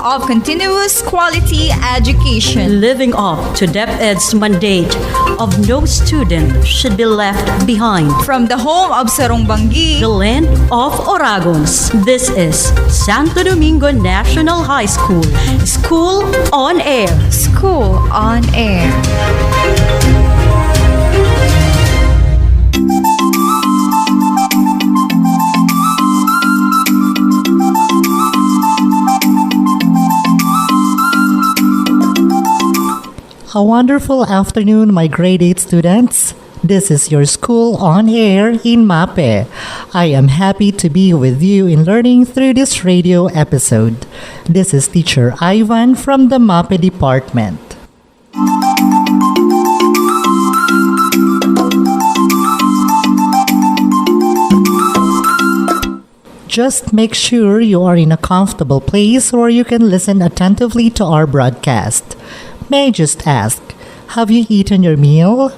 of continuous quality education. Living up to DepEd's mandate of no student should be left behind. From the home of Sarong-Bangi, The land of Oragons. This is Santo Domingo National High School. School on Air. School on Air. A wonderful afternoon, my grade 8 students. This is your School on Air in Mapeh. I am happy to be with you in learning through this radio episode. This is Teacher Ivan from the Mapeh department. Just make sure you are in a comfortable place where you can listen attentively to our broadcast. May I just ask, have you eaten your meal?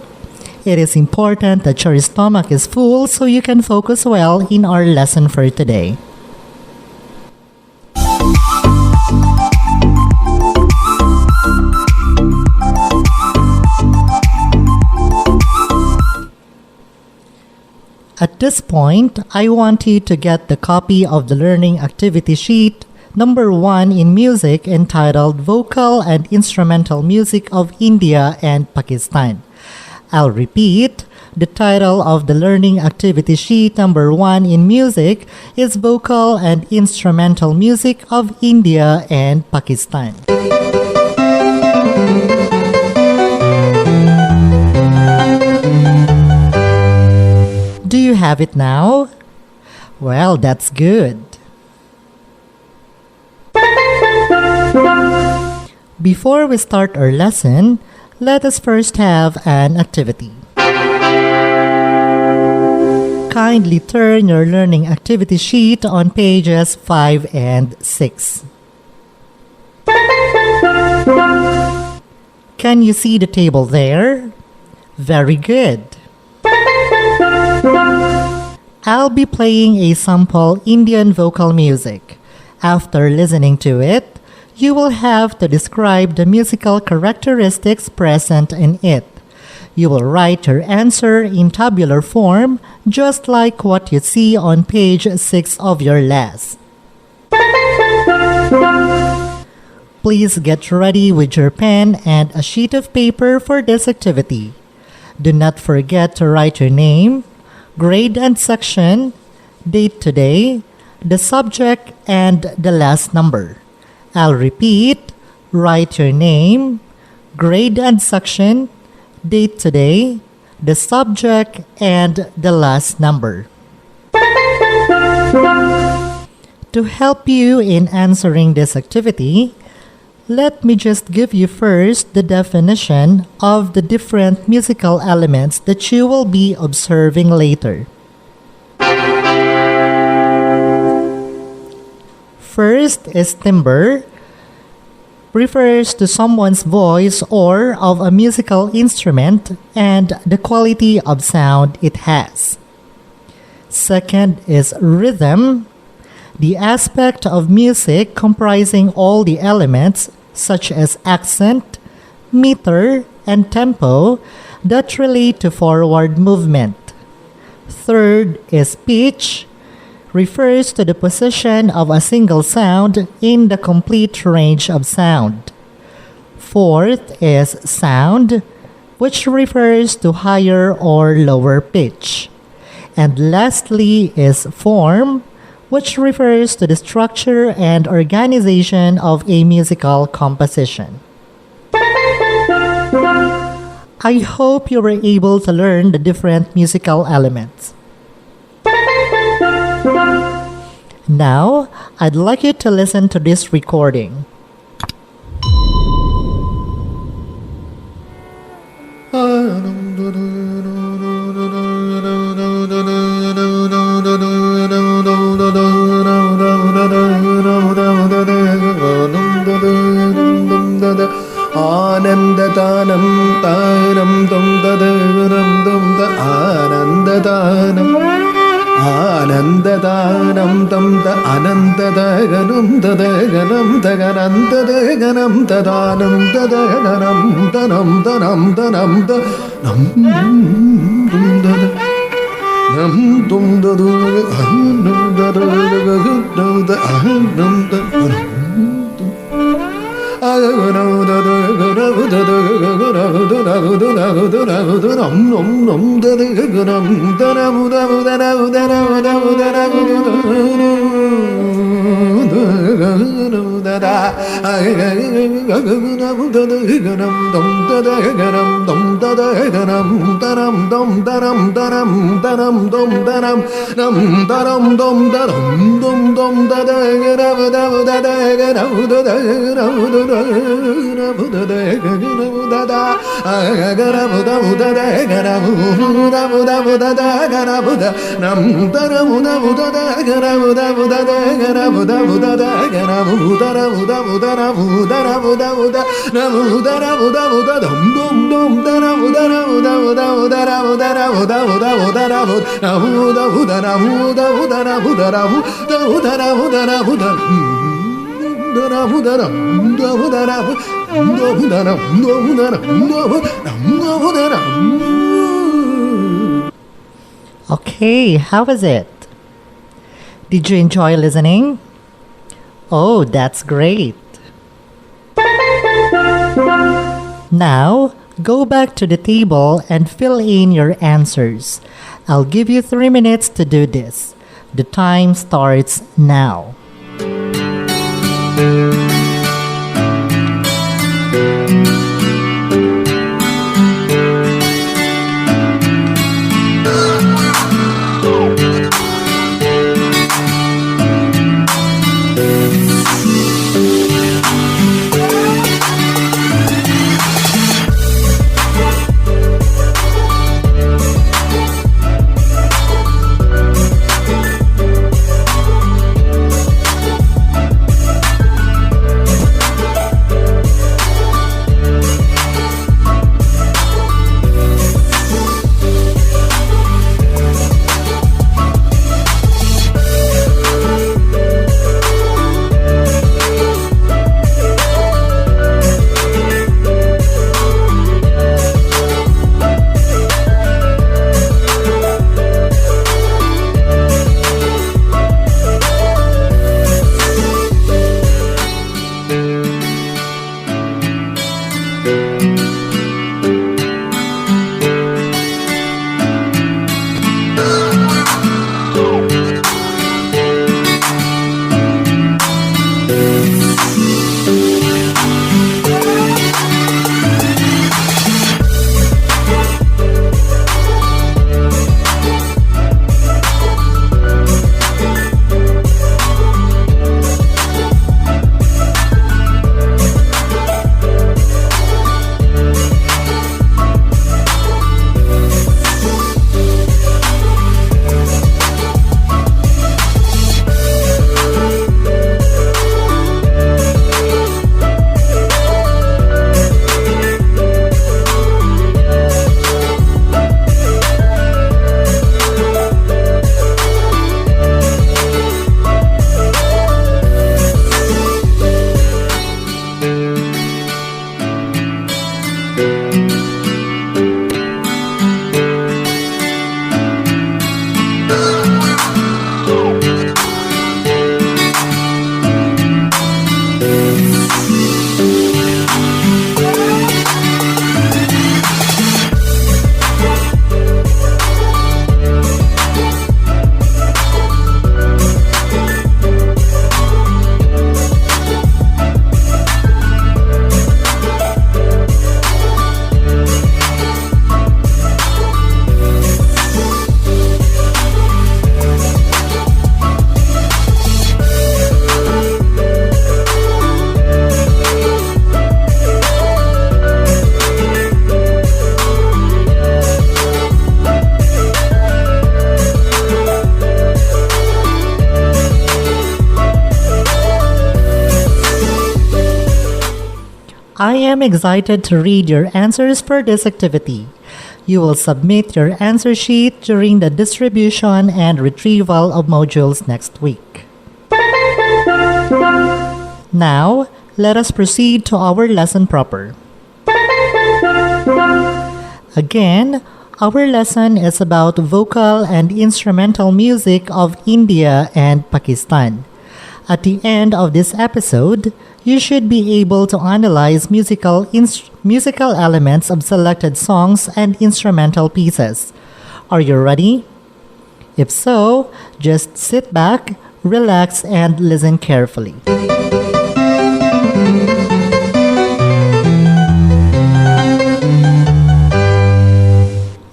It is important that your stomach is full so you can focus well in our lesson for today. At this point, I want you to get the copy of the learning activity sheet number 1 in music entitled Vocal and Instrumental Music of India and Pakistan. I'll repeat, the title of the learning activity sheet number 1 in music is Vocal and Instrumental Music of India and Pakistan. Do you have it now? Well, that's good. Before we start our lesson, let us first have an activity. Kindly turn your learning activity sheet on pages 5 and 6. Can you see the table there? Very good. I'll be playing a sample Indian vocal music. After listening to it, you will have to describe the musical characteristics present in it. You will write your answer in tabular form, just like what you see on page 6 of your LAS. Please get ready with your pen and a sheet of paper for this activity. Do not forget to write your name, grade and section, date today, the subject, and the last number. I'll repeat, write your name, grade and section, date today, the subject, and the last number. To help you in answering this activity, let me just give you first the definition of the different musical elements that you will be observing later. First is timbre, refers to someone's voice or of a musical instrument and the quality of sound it has. Second is rhythm, the aspect of music comprising all the elements such as accent, meter, and tempo that relate to forward movement. Third is pitch, refers to the position of a single sound in the complete range of sound. Fourth is sound, which refers to higher or lower pitch. And lastly is form, which refers to the structure and organization of a musical composition. I hope you were able to learn the different musical elements. Now, I'd like you to listen to this recording. ആനന്ദതാനം താനം ത്വം തദരം ത്വം ത ആനന്ദതാനം ആനന്ദദാനം തം ത അനന്തദഗനം തദഗനം തഗനന്തദഗനം തദാനം തദഗനം തനം തനം തനം തനം ദദ നം തും ദദു അഹനം ദദ അഹനം ദദ Okay, how was it? Did you enjoy listening? Oh, that's great. Now, go back to the table and fill in your answers. I'll give you 3 minutes to do this. The time starts now. I am excited to read your answers for this activity. You will submit your answer sheet during the distribution and retrieval of modules next week. Now, let us proceed to our lesson proper. Again, our lesson is about vocal and instrumental music of India and Pakistan. At the end of this episode, you should be able to analyze musical elements of selected songs and instrumental pieces. Are you ready? If so, just sit back, relax, and listen carefully.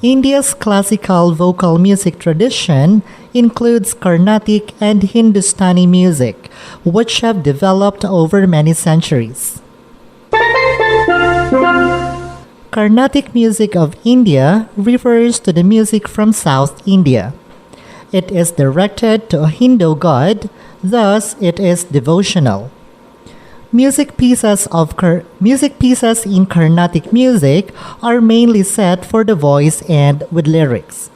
India's classical vocal music tradition includes Carnatic and Hindustani music, which have developed over many centuries. Carnatic music of India refers to the music from South India. It is directed to a Hindu god, thus it is devotional. Music pieces in Carnatic music are mainly set for the voice and with lyrics.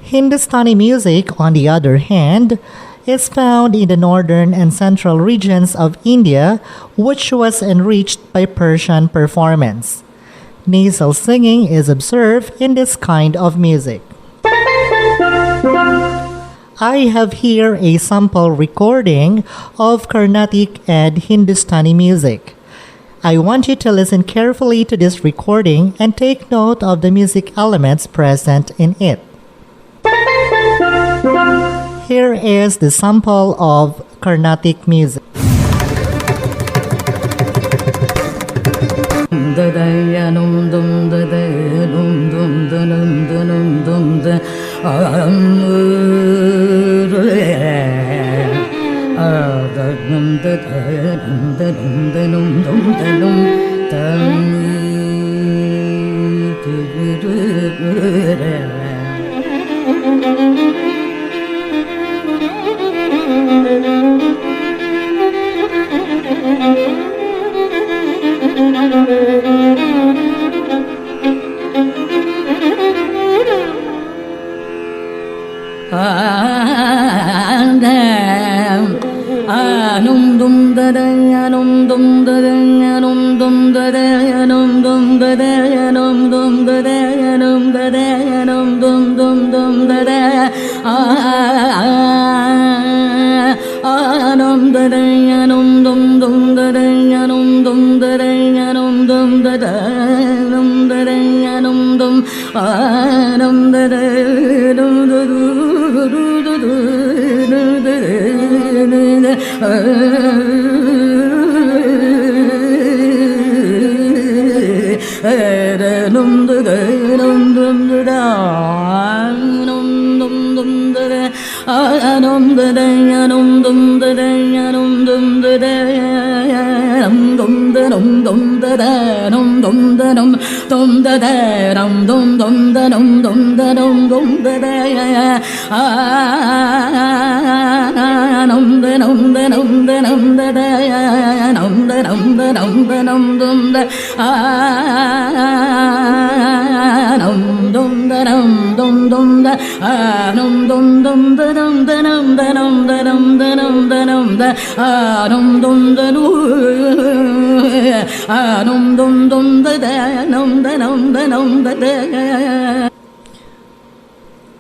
Hindustani music, on the other hand, is found in the northern and central regions of India, which was enriched by Persian performance. Nasal singing is observed in this kind of music. I have here a sample recording of Carnatic and Hindustani music. I want you to listen carefully to this recording and take note of the music elements present in it. Here is the sample of Carnatic music.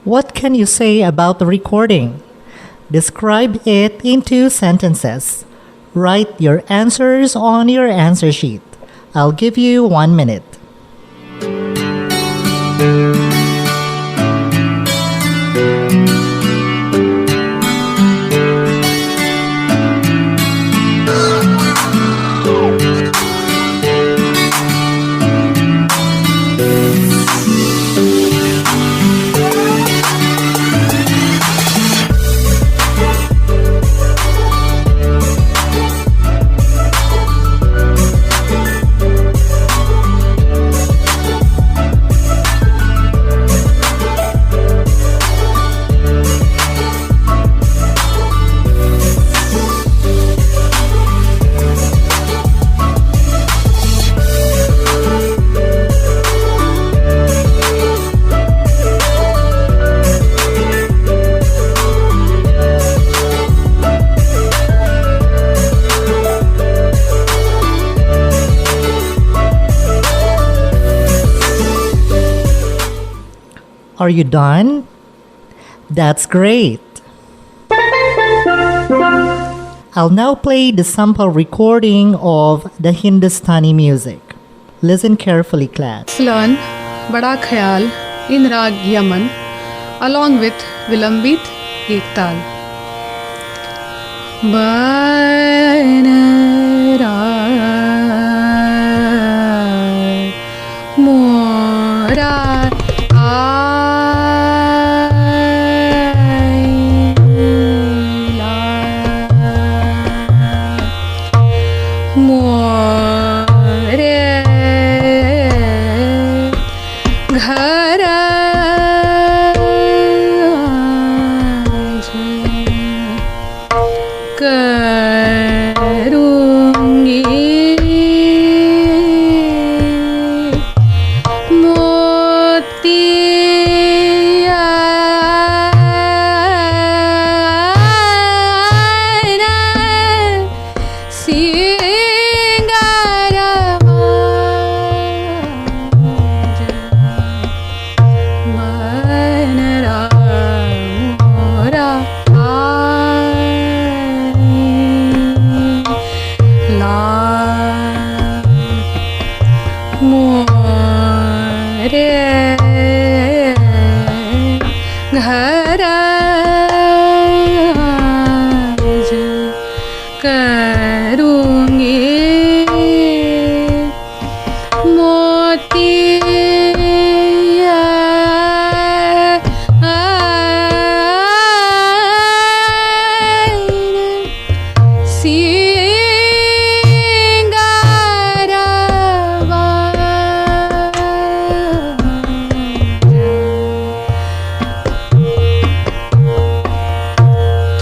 What can you say about the recording? Describe it in 2 sentences. Write your answers on your answer sheet. I'll give you 1 minute. Are you done? That's great. I'll now play the sample recording of the Hindustani music. Listen carefully, class. Learn Bada Khayal in Rag Yaman along with Vilambit Ektal. Mora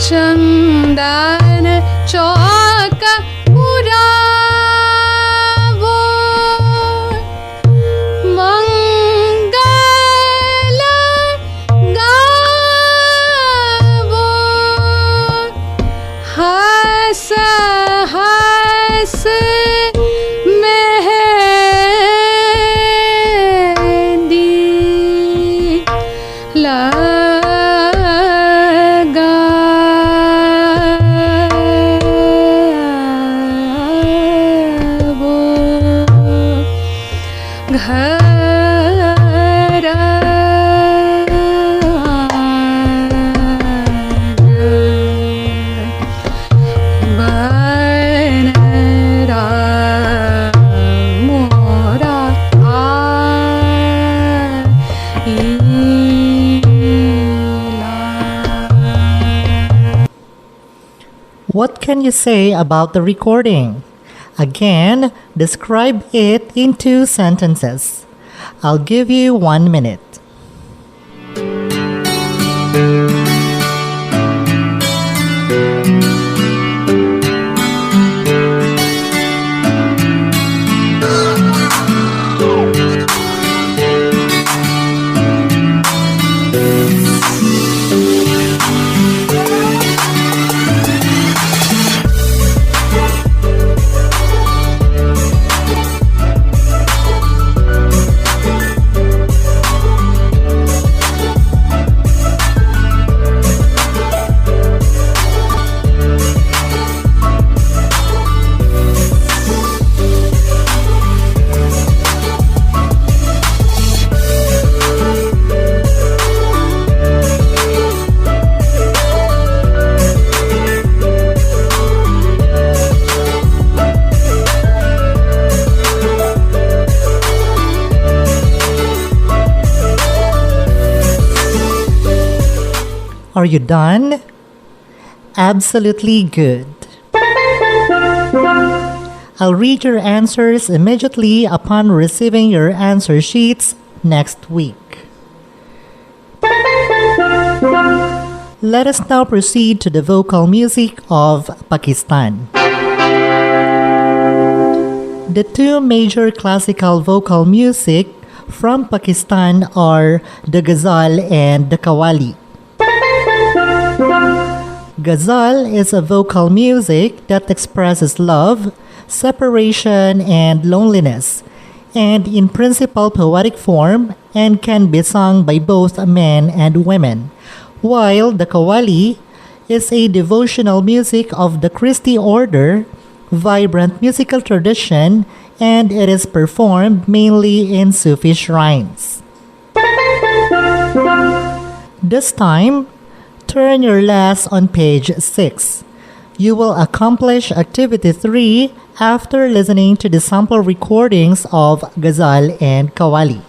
चंदन चौक पुरावो मंगल गावो हंस हंस mehndi What can you say about the recording? Again, describe it in 2 sentences. I'll give you 1 minute. Are you done? Absolutely good. I'll read your answers immediately upon receiving your answer sheets next week. Let us now proceed to the vocal music of Pakistan. The 2 major classical vocal music from Pakistan are the ghazal and the qawwali. Ghazal is a vocal music that expresses love, separation, and loneliness, and in principal poetic form and can be sung by both men and women, while the Qawwali is a devotional music of the Christi order, vibrant musical tradition, and it is performed mainly in Sufi shrines. This time, turn your lass on page 6. You will accomplish activity 3 after listening to the sample recordings of Ghazal and Qawwali.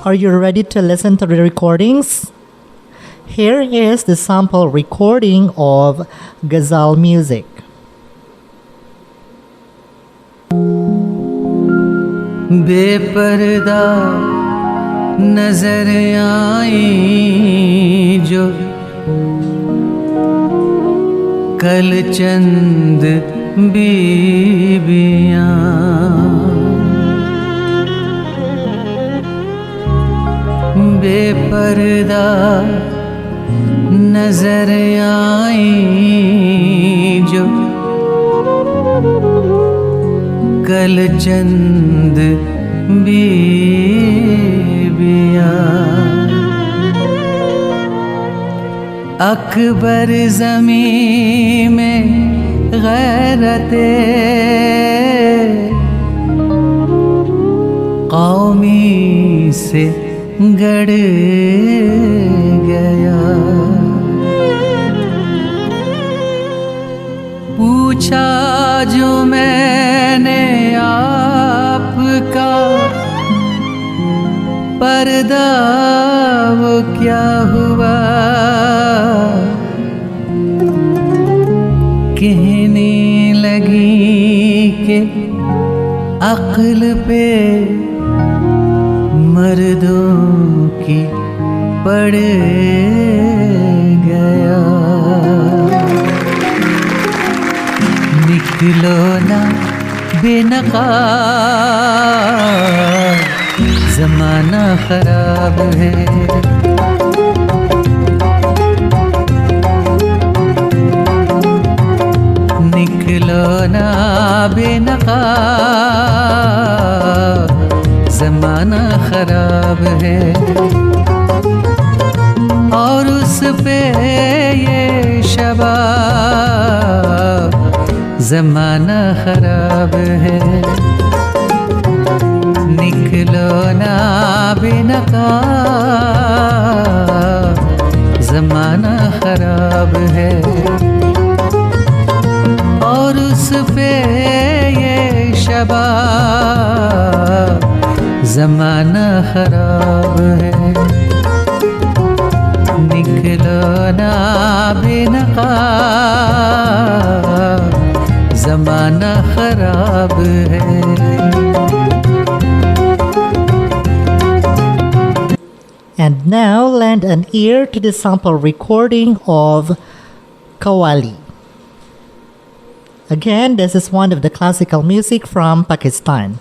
Are you ready to listen to the recordings? Here is the sample recording of Ghazal music. बेपर्दा नजर आई जो कल चंद बीबियां बेपर्दा नजर आई जो कल चंद बीबियां अकबर ज़मीं में गैरते कौमी से गड़ गया पूछा जो मैंने आपका पर्दा वो क्या हुआ कहने लगी कि अक्ल पे मर्दों की पड़ गया निकलो ना बेनकाब ज़माना ख़राब है निकलो ना बेनकाब ज़माना ख़राब है और उस पे ये शबाब ज़माना ख़राब है निकलो ना बेनकाब ज़माना ख़राब है और उस पे ये शबाब ज़माना ख़राब है निकलो ना बेनकाब ज़माना ख़राब है And now lend an ear to the sample recording of Qawwali. Again, this is one of the classical music from Pakistan.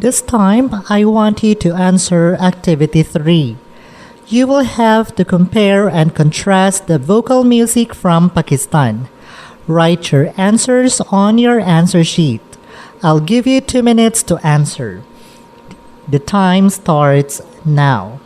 This time, I want you to answer Activity 3. You will have to compare and contrast the vocal music from Pakistan. Write your answers on your answer sheet. I'll give you 2 minutes to answer. The time starts now.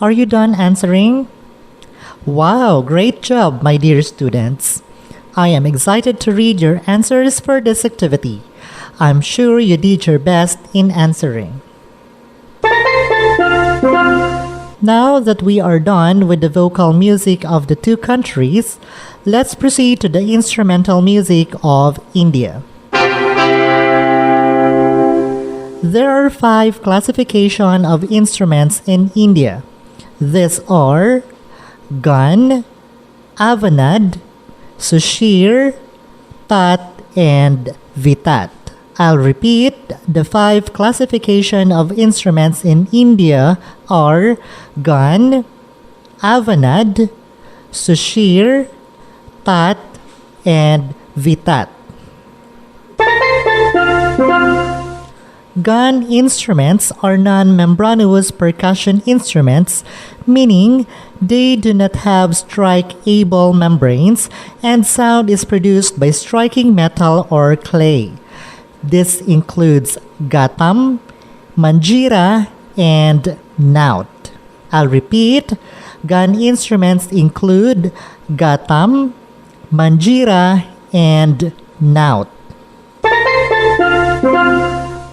Are you done answering? Wow, great job, my dear students. I am excited to read your answers for this activity. I'm sure you did your best in answering. Now that we are done with the vocal music of the two countries, let's proceed to the instrumental music of India. There are 5 classifications of instruments in India. These are Gan, Avanad, Sushir, Tat, and Vitat. I'll repeat, the 5 classification of instruments in India are Gan, Avanad, Sushir, Tat, and Vitat. Gan instruments are non-membranous percussion instruments, meaning they do not have strike-able membranes and sound is produced by striking metal or clay. This includes gatam, manjira, and naut. I'll repeat, Gan instruments include gatam, manjira, and naut.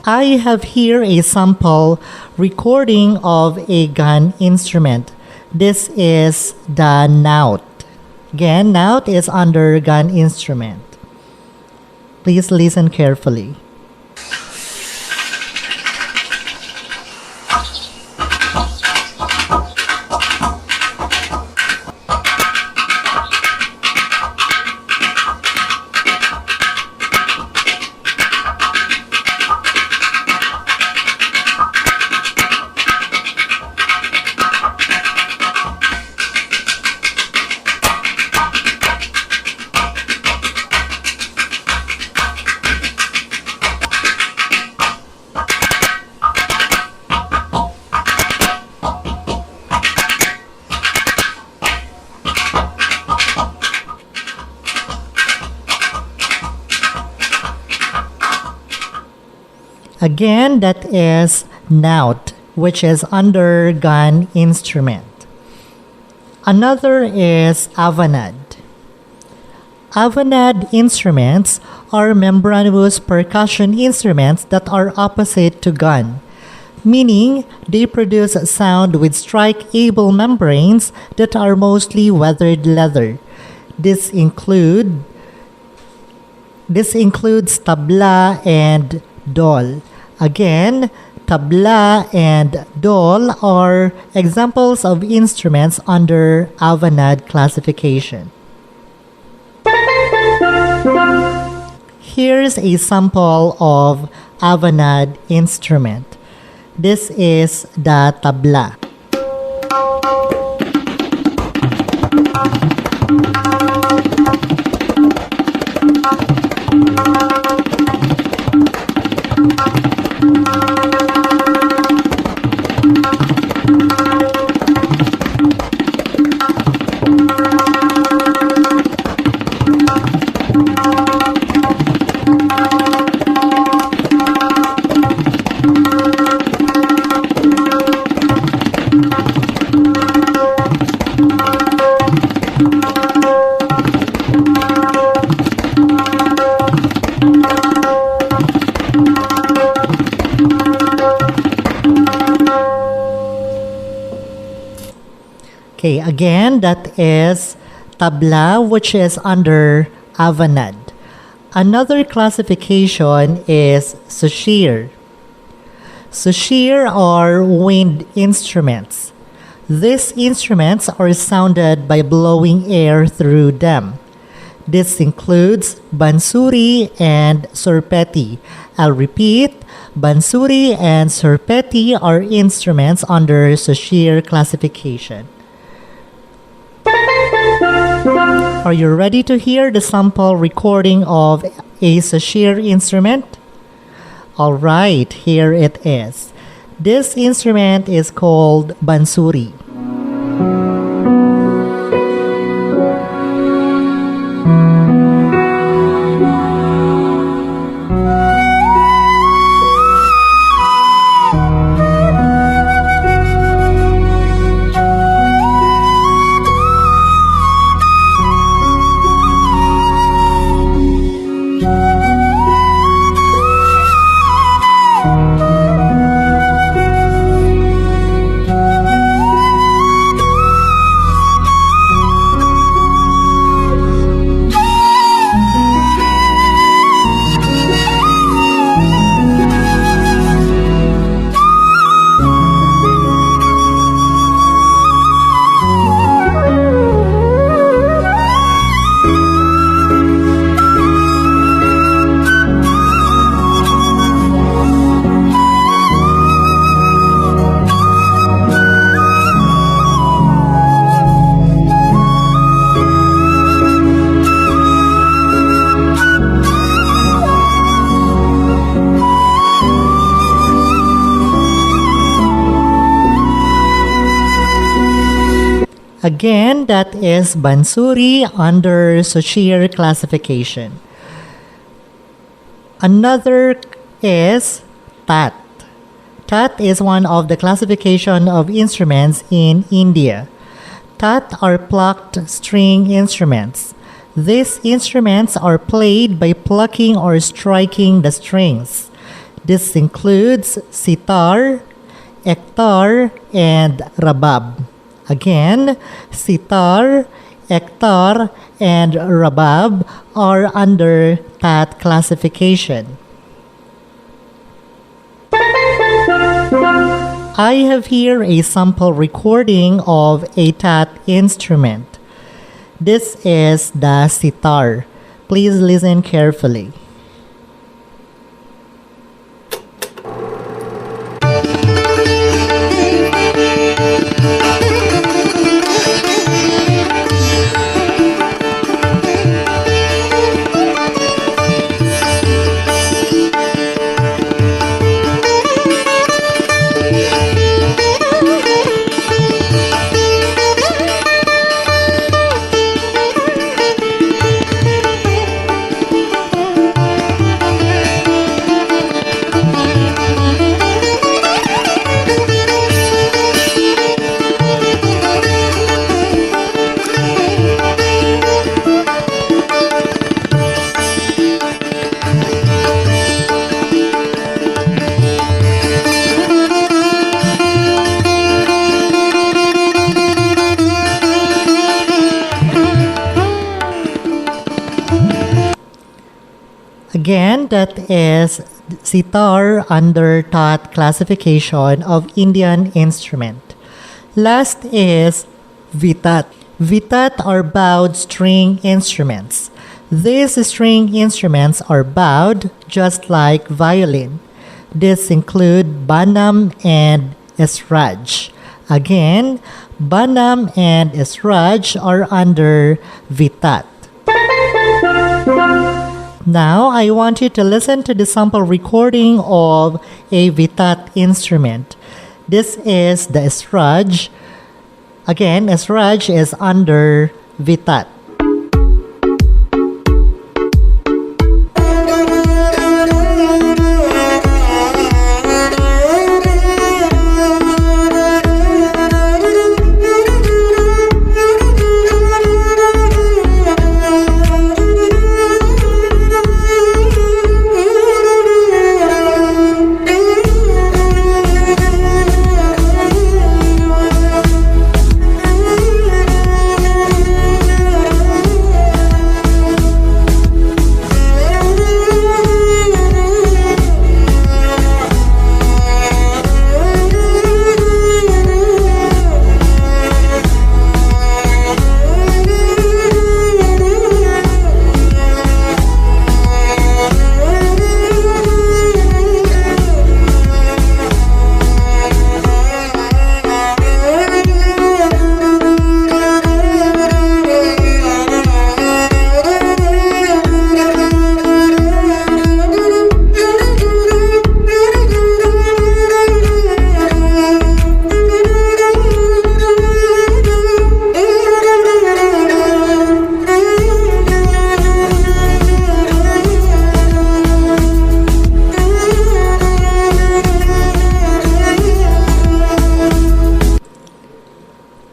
I have here a sample recording of a Gan instrument. This is the naut. Again, naut is under Gan instrument. Please listen carefully. Again, that is naut, which is under Gan instrument. Another is avanad. Avanad instruments are membranous percussion instruments that are opposite to gun, meaning they produce sound with strike-able membranes that are mostly weathered leather. This includes tabla and dol. Again, tabla and dol are examples of instruments under Avanad classification. Here's a sample of Avanad instrument. This is the tabla. Okay, again, that is tabla, which is under Avanad. Another classification is sushir. Sushir are wind instruments. These instruments are sounded by blowing air through them. This includes bansuri and surpeti. I'll repeat, bansuri and surpeti are instruments under sushir classification. Are you ready to hear the sample recording of a sushir instrument? Alright, here it is. This instrument is called bansuri. Again, that is bansuri under sushir classification. Another is tat. Tat is one of the classification of instruments in India. Tat are plucked string instruments. These instruments are played by plucking or striking the strings. This includes sitar, ektar, and rabab. Again, sitar, ektar, and rabab are under tat classification. I have here a sample recording of a tat instrument. This is the sitar. Please listen carefully. Again, that is sitar under that classification of Indian instrument. Last is vitat. Vitat are bowed string instruments. These string instruments are bowed just like violin. These include banam and esraj. Again, banam and esraj are under vitat. Now, I want you to listen to the sample recording of a vitat instrument. This is the esraj. Again, esraj is under vitat.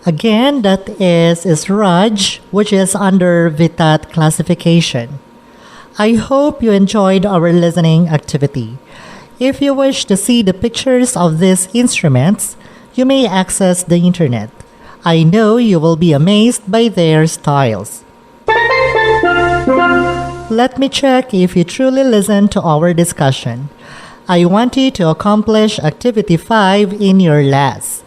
Again, that is Raj, which is under Vitat classification. I hope you enjoyed our listening activity. If you wish to see the pictures of these instruments, you may access the internet. I know you will be amazed by their styles. Let me check if you truly listened to our discussion. I want you to accomplish Activity 5 in your LAS.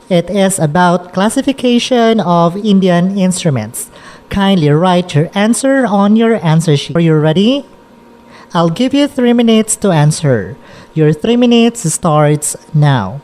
It is about classification of Indian instruments. Kindly write your answer on your answer sheet. Are you ready? I'll give you 3 minutes to answer. Your 3 minutes starts now.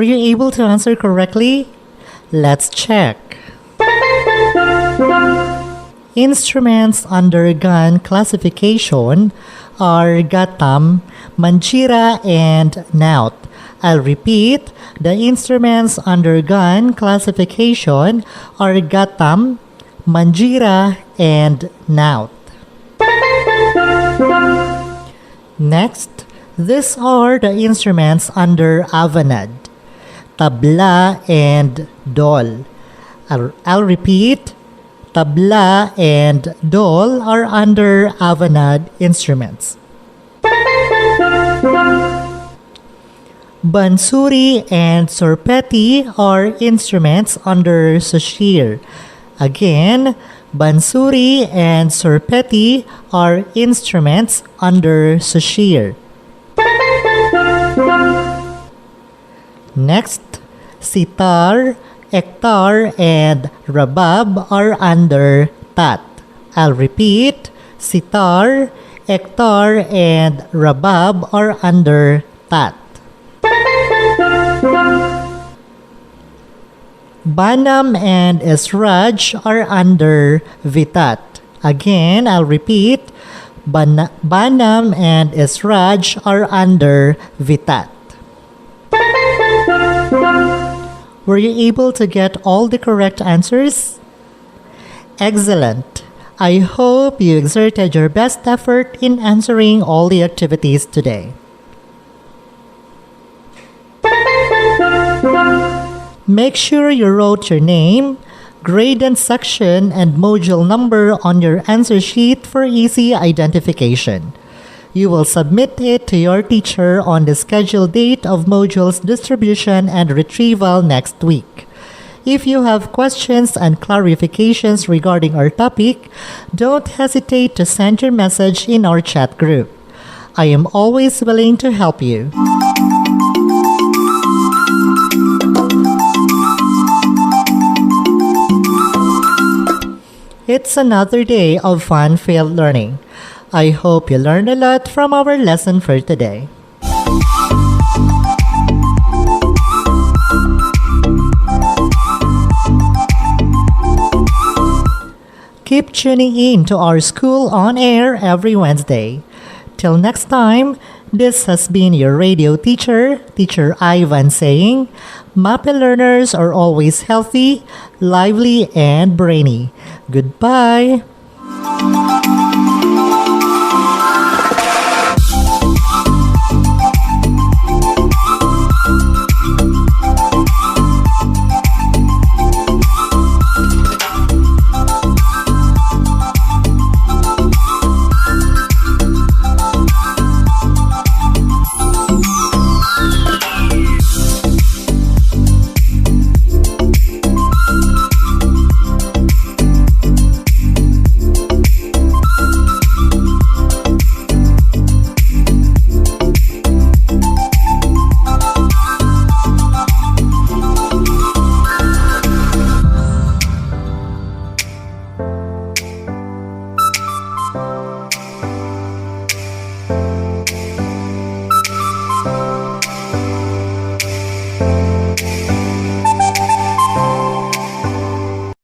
Were you able to answer correctly? Let's check. Instruments under gun classification are gatam, manjira, and naut. I'll repeat. The instruments under gun classification are gatam, manjira, and naut. Next, these are the instruments under avanad: tabla and dol. I'll repeat. Tabla and dol are under avanad instruments. Bansuri and sorpeti are instruments under sashir. Again, bansuri and sorpeti are instruments under sashir. Next, sitar, ektar, and rabab are under tat. I'll repeat. Sitar, ektar, and rabab are under tat. Banam and esraj are under vitat. Again, I'll repeat. Banam and esraj are under vitat. Were you able to get all the correct answers? Excellent. I hope you exerted your best effort in answering all the activities today. Make sure you wrote your name, grade and section, and module number on your answer sheet for easy identification. You will submit it to your teacher on the scheduled date of modules distribution and retrieval next week. If you have questions and clarifications regarding our topic, don't hesitate to send your message in our chat group. I am always willing to help you. It's another day of fun-filled learning. I hope you learned a lot from our lesson for today. Keep tuning in to our school on air every Wednesday. Till next time, this has been your radio teacher, Teacher Ivan, saying, Mapeh learners are always healthy, lively, and brainy. Goodbye.